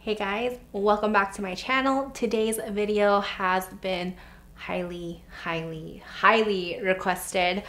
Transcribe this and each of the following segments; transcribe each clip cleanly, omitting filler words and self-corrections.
Hey guys, welcome back to my channel. Today's video has been highly requested.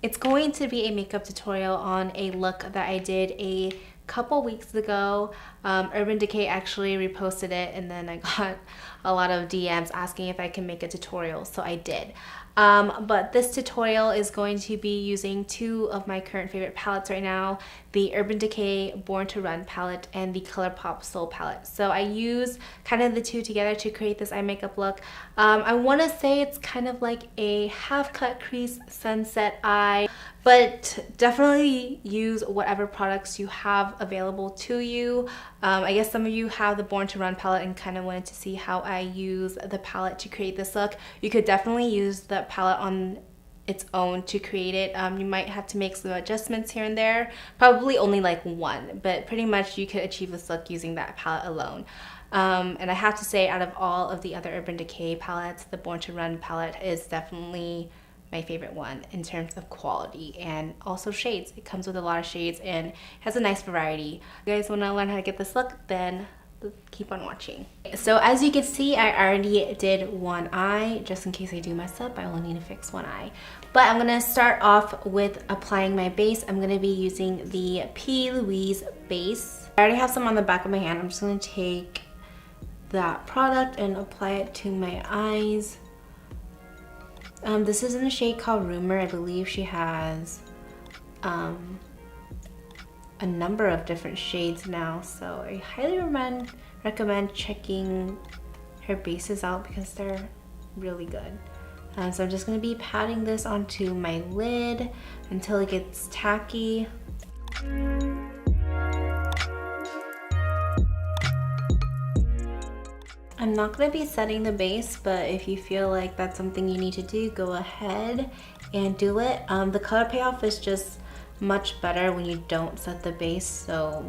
It's going to be a makeup tutorial on a look that I did a couple weeks ago. Urban Decay actually reposted it, and then I got a lot of DMs asking if I can make a tutorial, so I did. But this tutorial is going to be using two of my current favorite palettes right now, the Urban Decay Born to Run palette and the Colourpop Sol Palette. So I use kind of the two together to create this eye makeup look. I want to say it's kind of like a half-cut crease sunset eye, but definitely use whatever products you have available to you. I guess some of you have the Born to Run palette and kind of wanted to see how I use the palette to create this look. You could definitely use the palette on its own to create it. You might have to make some adjustments here and there, probably only like one, but pretty much you could achieve this look using that palette alone. And I have to say, out of all of the other Urban Decay palettes, the Born to Run palette is definitely my favorite one in terms of quality and also shades. It comes with a lot of shades and has a nice variety. If you guys want to learn how to get this look, then keep on watching. So as you can see, I already did one eye. Just in case I do mess up, I only need to fix one eye. But I'm gonna start off with applying my base. I'm gonna be using the Louise base. I already have some on the back of my hand. I'm just gonna take that product and apply it to my eyes. This is in a shade called Rumour. I believe she has a number of different shades now, so I highly recommend checking her bases out because they're really good. So I'm just going to be patting this onto my lid until it gets tacky. I'm not going to be setting the base, but if you feel like that's something you need to do, go ahead and do it. The color payoff is just much better when you don't set the base, so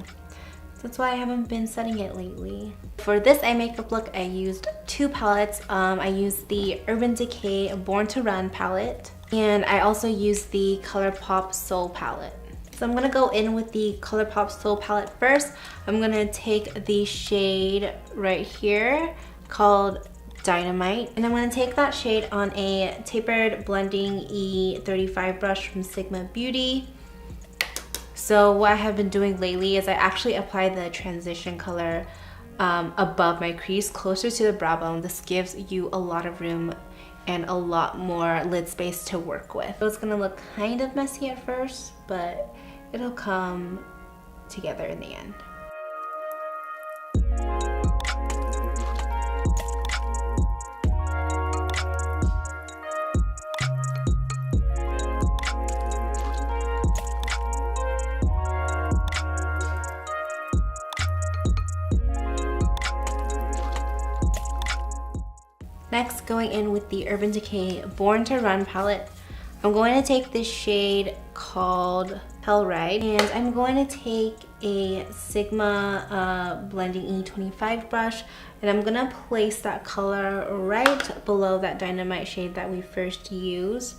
that's why I haven't been setting it lately. For this eye makeup look, I used two palettes. I used the Urban Decay Born to Run palette, and I also used the Colourpop Sol palette. So I'm gonna go in with the Colourpop Sol palette first. I'm gonna take the shade right here called Dynamite, and I'm gonna take that shade on a tapered blending E35 brush from Sigma Beauty. So what I have been doing lately is I actually apply the transition color above my crease, closer to the brow bone. This gives you a lot of room and a lot more lid space to work with. So it's gonna look kind of messy at first, but it'll come together in the end. Next, going in with the Urban Decay Born to Run palette, I'm going to take this shade called Telluride, and I'm going to take a Sigma blending E25 brush, and I'm going to place that color right below that Dynamite shade that we first used.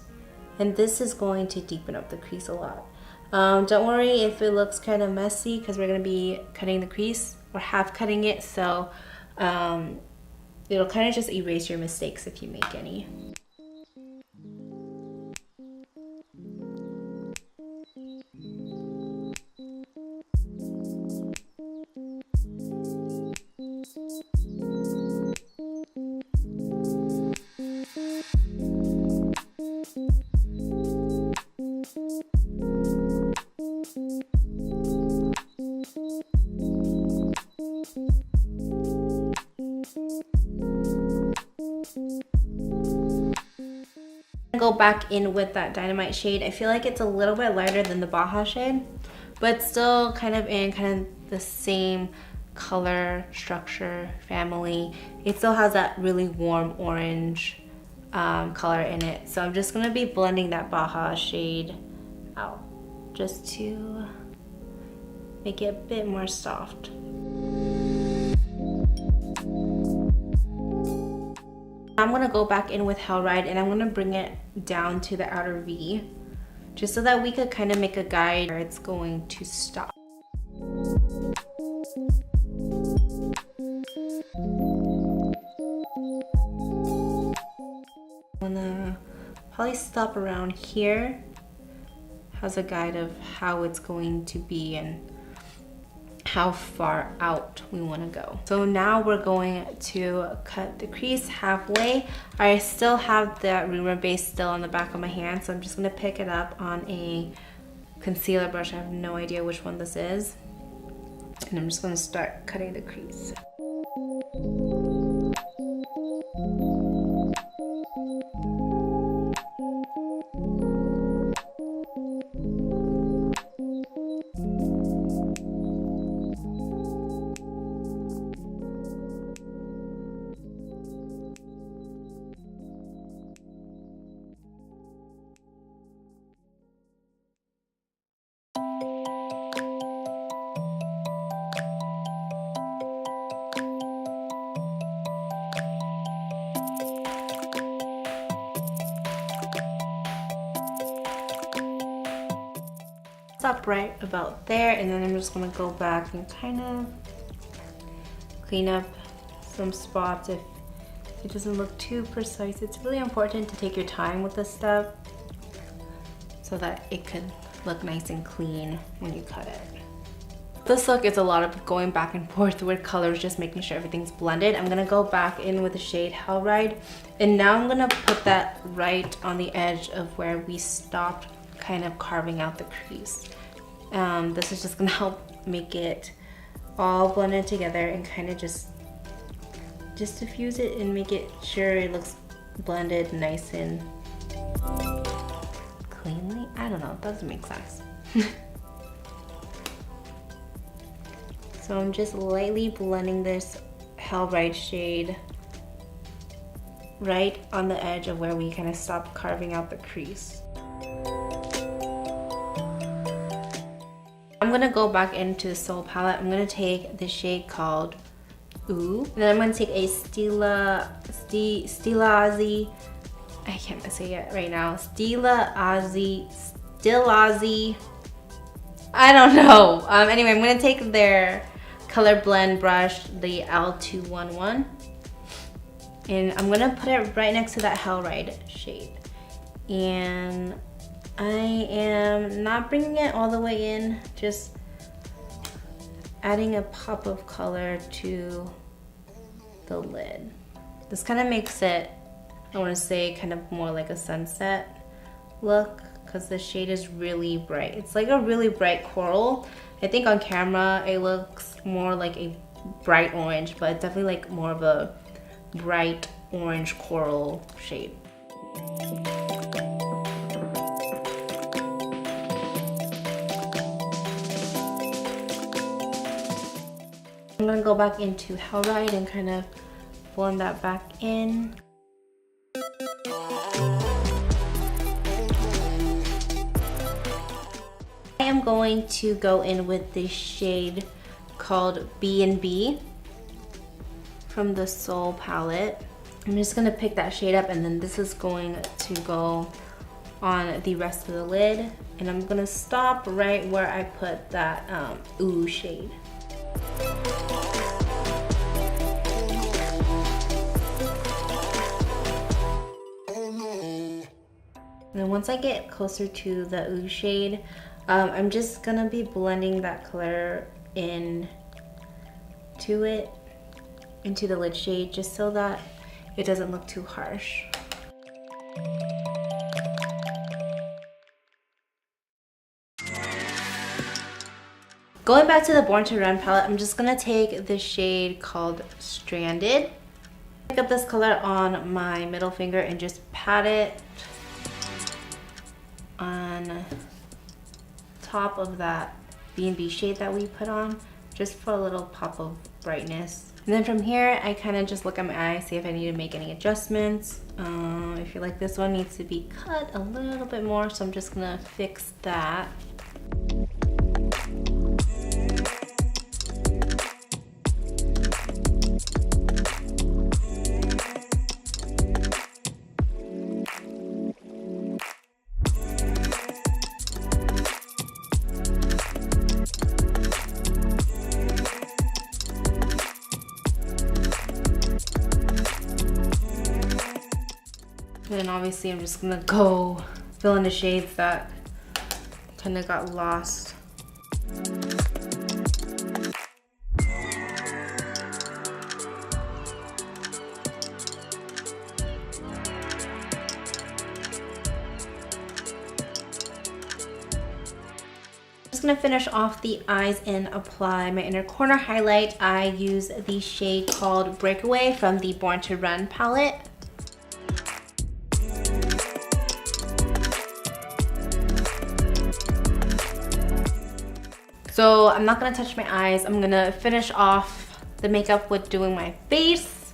And this is going to deepen up the crease a lot. Don't worry if it looks kind of messy, because we're going to be cutting the crease, or half cutting it, so it'll kind of just erase your mistakes if you make any. Go back in with that Dynamite shade. I feel like it's a little bit lighter than the Baja shade, but still kind of in the same color structure family. It still has that really warm orange color in it. So I'm just gonna be blending that Baja shade out just to make it a bit more soft. I'm gonna go back in with Hellride, and I'm gonna bring it down to the outer V, just so that we could kind of make a guide where it's going to stop. probably stop around here. Has a guide of how it's going to be and how far out we want to go. So now we're going to cut the crease halfway. I still have that Rumour base still on the back of my hand, so I'm just going to pick it up on a concealer brush. I have no idea which one this is. And I'm just going to start cutting the crease. Stop right about there, and then I'm just gonna go back and kind of clean up some spots if it doesn't look too precise. It's really important to take your time with this step so that it can look nice and clean when you cut it. This look is a lot of going back and forth with colors, just making sure everything's blended. I'm gonna go back in with the shade Hell Ride, and now I'm gonna put that right on the edge of where we stopped kind of carving out the crease. This is just gonna help make it all blended together and kind of just diffuse it and make it sure it looks blended nice and cleanly. I don't know, it doesn't make sense. So I'm just lightly blending this Hell Ride shade right on the edge of where we kind of stopped carving out the crease. I'm gonna go back into the Sol palette. I'm gonna take the shade called Ooh. And then I'm gonna take a Stilazi. I can't say it right now. Stilazi. I don't know. Anyway, I'm gonna take their color blend brush, the L211. And I'm gonna put it right next to that Hell Ride shade. And I am not bringing it all the way in, just adding a pop of color to the lid. This kind of makes it, I want to say, kind of more like a sunset look because the shade is really bright. It's like a really bright coral. I think on camera it looks more like a bright orange, but it's definitely like more of a bright orange coral shade. I'm gonna go back into Hell Ride and kind of blend that back in. I am going to go in with this shade called B&B from the Sol palette. I'm just gonna pick that shade up, and then this is going to go on the rest of the lid. And I'm gonna stop right where I put that Ooh shade. And then once I get closer to the Ooh shade, I'm just gonna be blending that color in to it, into the lid shade, just so that it doesn't look too harsh. Going back to the Born to Run palette, I'm just gonna take the shade called Stranded. Pick up this color on my middle finger and just pat it on top of that B&B shade that we put on, just for a little pop of brightness. And then from here, I kind of just look at my eye, see if I need to make any adjustments. I feel like this one needs to be cut a little bit more, so I'm just gonna fix that. Then obviously I'm just gonna go fill in the shades that kind of got lost. I'm just gonna finish off the eyes and apply my inner corner highlight. I use the shade called Breakaway from the Born to Run palette. So I'm not gonna touch my eyes. I'm gonna finish off the makeup with doing my face,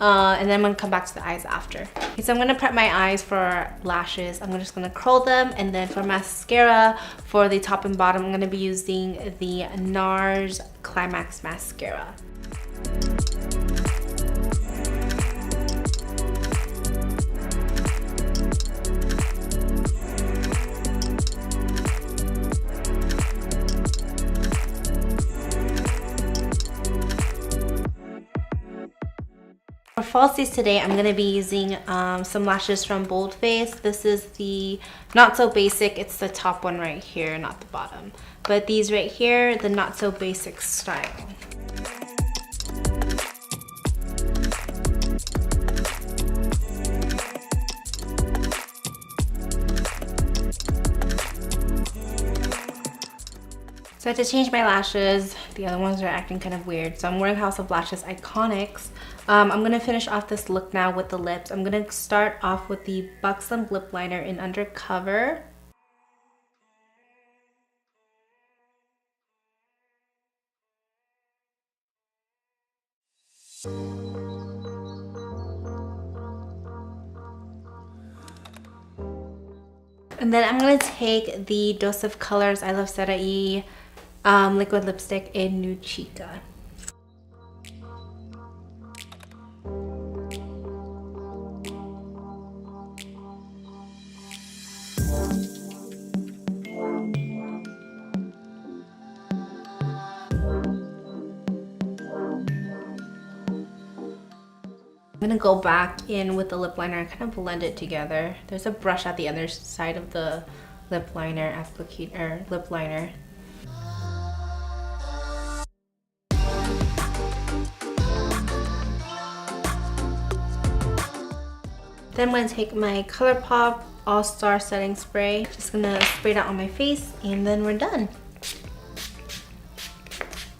and then I'm gonna come back to the eyes after. Okay, so I'm gonna prep my eyes for lashes. I'm just gonna curl them, and then for mascara, for the top and bottom, I'm gonna be using the NARS Climax mascara. For falsies today, I'm going to be using some lashes from Boldface. This is the Not So Basic. It's the top one right here, not the bottom. But these right here, the Not So Basic style. So I had to change my lashes. The other ones are acting kind of weird. So I'm wearing House of Lashes Iconics. I'm going to finish off this look now with the lips. I'm going to start off with the Buxom lip liner in Undercover. And then I'm going to take the Dose of Colors I Love Sarai liquid lipstick in Nude Chica. I'm gonna go back in with the lip liner and kind of blend it together. There's a brush at the other side of the lip liner applicator, lip liner. Then I'm gonna take my Colourpop All-Star Setting Spray. Just gonna spray that on my face and then we're done.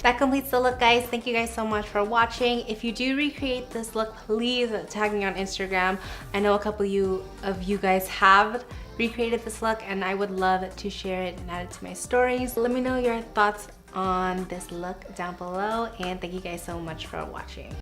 That completes the look, guys. Thank you guys so much for watching. If you do recreate this look, please tag me on Instagram. I know a couple of you guys have recreated this look and I would love to share it and add it to my stories. Let me know your thoughts on this look down below and thank you guys so much for watching.